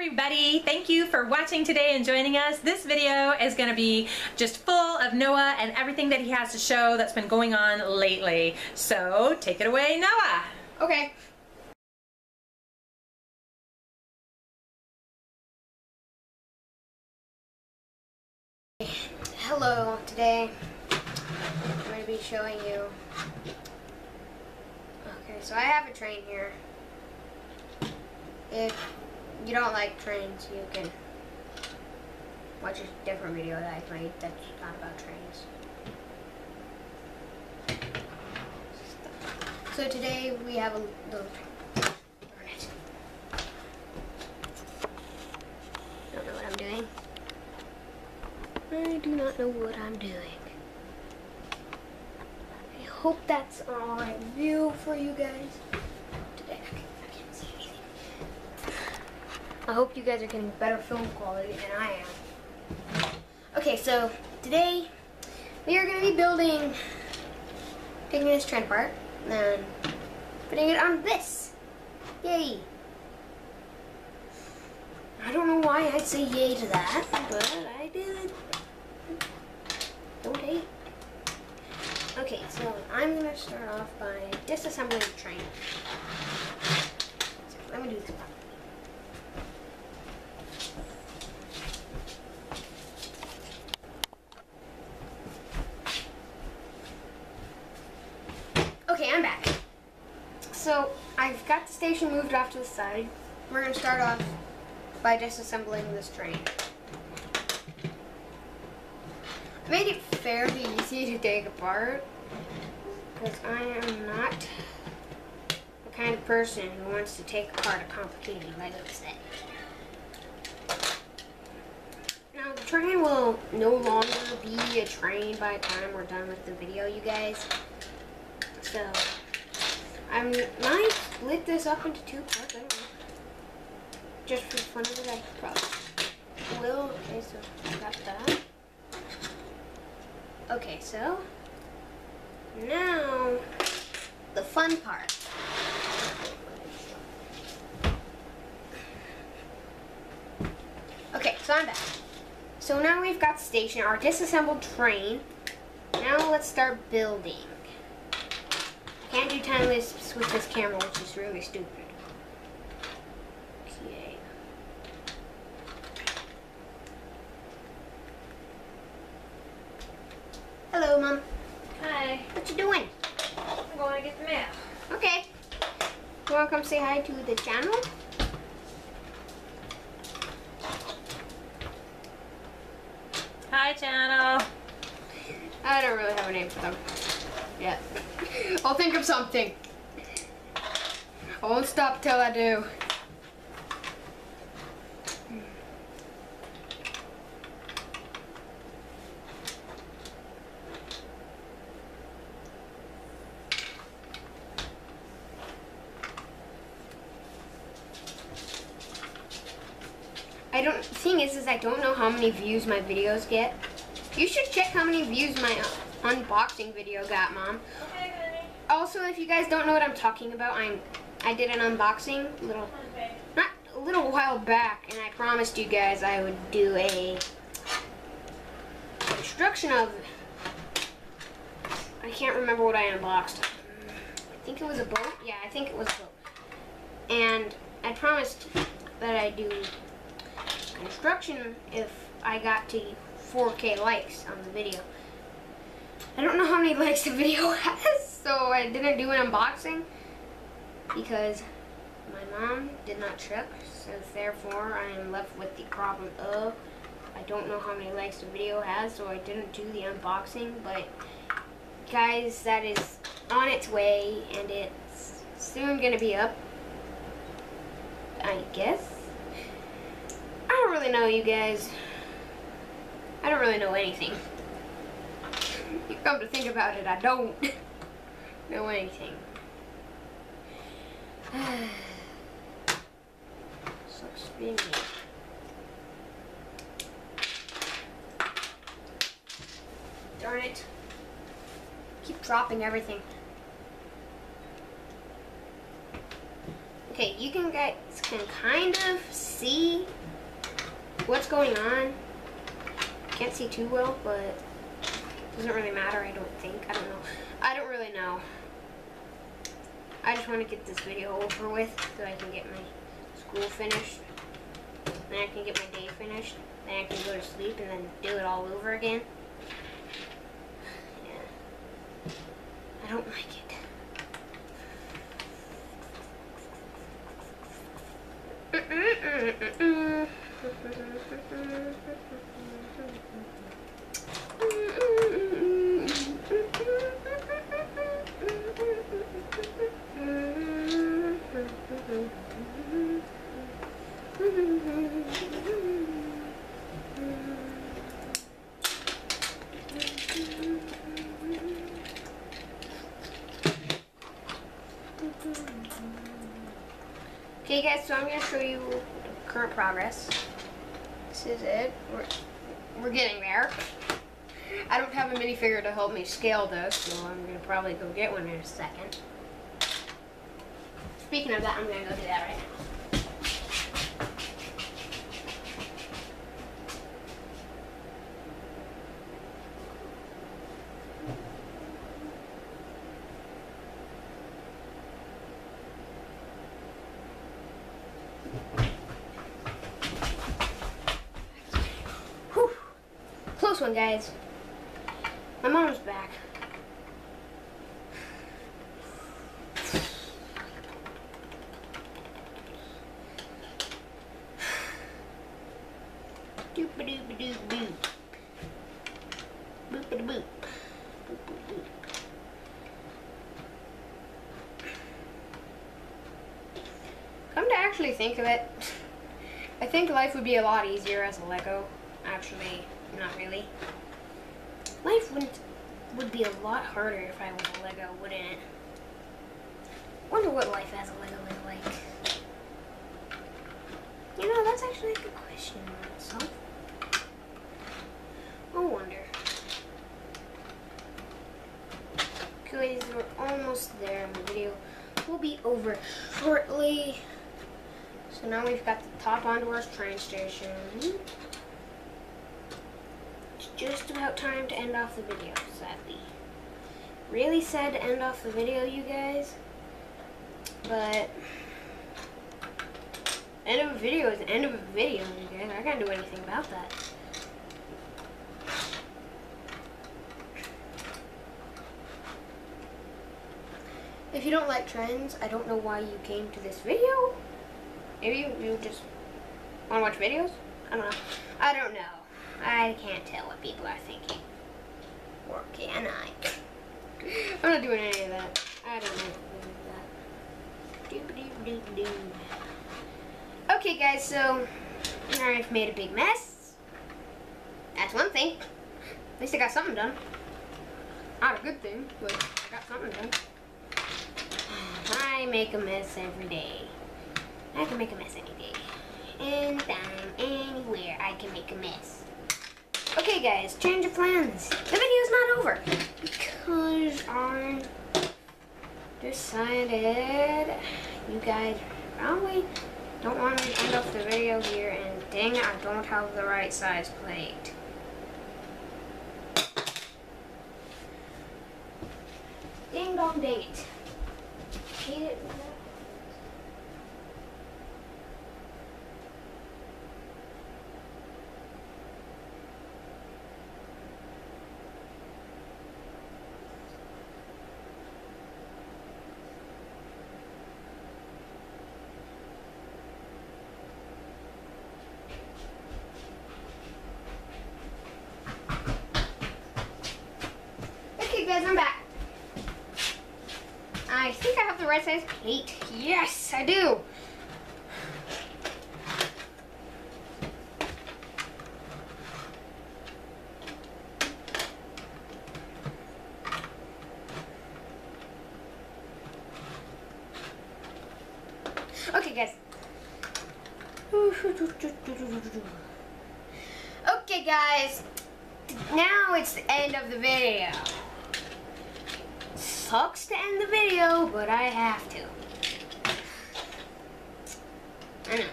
everybody. Thank you for watching today and joining us. This video is going to be just full of Noah and everything that he has to show that's been going on lately. So take it away, Noah. Okay. Hello, today I'm going to be showing you. Okay, so I have a train here. If you don't like trains, you can watch a different video that I've made that's not about trains. So today we have a little train. Darn it. Don't know what I'm doing. I do not know what I'm doing. I hope that's an alright view for you guys. Today I can't see anything. I hope you guys are getting better film quality than I am. Okay, so today we are going to be taking this train apart and then putting it on this. Yay! I don't know why I'd say yay to that, but I did. Don't hate. Okay, so I'm going to start off by disassembling the train. So let me do this properly. Okay, I'm back. So I've got the station moved off to the side. We're going to start off by disassembling this train. I made it fairly easy to take apart because I am not the kind of person who wants to take apart a complicated Lego set. Now the train will no longer be a train by the time we're done with the video, you guys. So I might split this up into two parts. I don't know. Just for the fun of it, I probably will. Okay, so I got that. Okay, so now the fun part. Okay, so I'm back. So now we've got the station, our disassembled train. Now let's start building. Can't do time lapse with this camera, which is really stupid. Okay. Hello, Mom. Hi. What you doing? I'm going to get the mail. Okay. You want to come say hi to the channel? Hi, channel. I don't really have a name for them yet. I'll think of something. I won't stop till I do. Thing is I don't know how many views my videos get. You should check how many views my unboxing video got, Mom. Okay, honey. Also, if you guys don't know what I'm talking about, I did an unboxing not a little while back, and I promised you guys I would do a construction of. I can't remember what I unboxed. I think it was a boat. Yeah, I think it was a boat. And I promised that I'd do construction if I got to 4K likes on the video. I don't know how many likes the video has, so I didn't do an unboxing because my mom did not check, so therefore I am left with the problem of I don't know how many likes the video has, so I didn't do the unboxing. But guys, that is on its way and it's soon gonna be up, I guess. I don't really know, you guys. I don't really know anything. You come to think about it, I don't know anything. Sucks being me. Darn it. Keep dropping everything. Okay, you guys can kind of see what's going on. Can't see too well, but it doesn't really matter, I don't think. I don't know. I don't really know. I just want to get this video over with so I can get my school finished. Then I can get my day finished. Then I can go to sleep and then do it all over again. Yeah. I don't like it. Okay guys, so I'm going to show you current progress. This is it. We're getting there. I don't have a minifigure to help me scale this, so I'm going to probably go get one in a second. Speaking of that, I'm going to go do that right now. Whew. Close one, guys. My mom's back. Doop-a-doop-a-doop-doop. Boop-a-da-boop. Boop-a-doop. Come to actually think of it, I think life would be a lot easier as a Lego. Actually, not really. Life would be a lot harder if I was a Lego, wouldn't it? Wonder what life as a Lego is like. You know, that's actually a good question myself. I wonder. Guys, we're almost there, and the video will be over shortly. So now we've got the top onto our train station. It's just about time to end off the video, sadly. Really sad to end off the video, you guys. But end of a video is the end of a video, you guys. I can't do anything about that. If you don't like trends, I don't know why you came to this video. Maybe you just want to watch videos? I don't know. I don't know. I can't tell what people are thinking. Or can I? I'm not doing any of that. I don't know any of that. Okay guys, so I've made a big mess. That's one thing. At least I got something done. Not a good thing, but I got something done. I make a mess every day. I can make a mess any day. Anytime, anywhere, I can make a mess. Okay guys, change of plans. The video's not over. Because I decided you guys probably don't want me to end off the video here, and dang it, I don't have the right size plate. Ding dong dang it. Hate it. Okay guys, I'm back. I think I have the right size plate. Yes, I do. Okay guys. Okay guys. Now it's the end of the video. Sucks to end the video, but I have to. I know.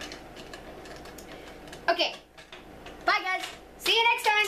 Okay. Bye, guys. See you next time.